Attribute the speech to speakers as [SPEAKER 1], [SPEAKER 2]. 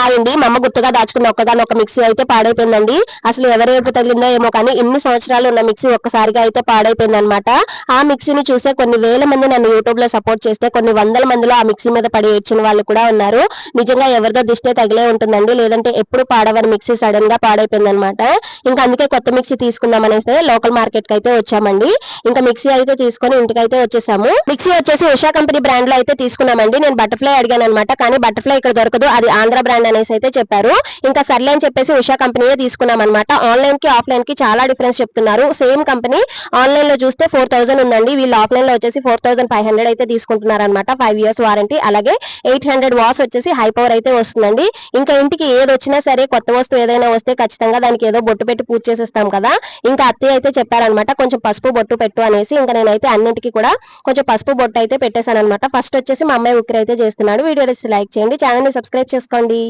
[SPEAKER 1] Hi అండి. మా అమ్మ గుర్తుగా దాచుకున్న ఒక్కగానొక్క మిక్సీ అయితే పాడైపోయిందండి. అసలు ఎవరేపు తగిలిందో ఏమో కానీ ఇన్ని సంవత్సరాలు ఉన్న మిక్సీ ఒక్కసారిగా అయితే పాడైపోయింది అనమాట. ఆ మిక్సీని చూసే కొన్ని వేల మంది నన్ను యూట్యూబ్ లో సపోర్ట్ చేస్తే కొన్ని వందల మందిలో ఆ మిక్సీ మీద పడి ఏడ్చిన వాళ్ళు కూడా ఉన్నారు. నిజంగా ఎవరిదో దిష్టే తగిలే ఉంటుందండి, లేదంటే ఎప్పుడు పాడవని మిక్సీ సడన్ గా పాడైపోయింది అనమాట. ఇంకా అందుకే కొత్త మిక్సీ తీసుకుందాం అనేసి లోకల్ మార్కెట్ కి అయితే వచ్చామండి. ఇంకా మిక్సీ అయితే తీసుకొని ఇంటికైతే వచ్చేసాము. మిక్సీ వచ్చేసి ఉషా కంపెనీ బ్రాండ్ లో అయితే తీసుకున్నామండి. నేను బటర్ఫ్లై అడిగాను అనమాట, కానీ బటర్ఫ్లై ఇక్కడ దొరకదు, అది ఆంధ్ర బ్రాండ్ అనేసి అయితే చెప్పారు. ఇంకా సర్లే అని చెప్పేసి ఉషా కంపెనీయే తీసుకున్నాం అనమాట. ఆన్లైన్ కి ఆఫ్లైన్ కి చాలా డిఫరెన్స్ చెప్తున్నారు. సేమ్ కంపెనీ ఆన్లైన్ లో చూస్తే 4000 ఉందండి, వీళ్ళు ఆఫ్లైన్ లో వచ్చేసి 4500 అయితే తీసుకుంటున్నారు అనమాట. 5 years వారంటీ, అలాగే 800 వాట్స్ వచ్చేసి హై పవర్ అయితే వస్తుందండి. ఇంకా ఇంటికి ఏది వచ్చినా సరే, కొత్త వస్తువు ఏదైనా వస్తే ఖచ్చితంగా దానికి ఏదో బొట్టు పెట్టి పూజ చేసేస్తాం కదా. ఇంకా అత్తయ్య అయితే చెప్పారనమాట, కొంచెం పసుపు బొట్టు పెట్టు అనేసి. ఇంకా నేనైతే అన్నింటికి కూడా కొంచెం పసుపు బొట్టు అయితే పెట్టేశాను అనమాట. ఫస్ట్ వచ్చేసి మా అమ్మాయి ఉక్కిరి అయితే చేస్తున్నాడు. వీడియో లైక్ చేయండి, ఛానల్ ని సబ్స్క్రైబ్ చేసుకోండి.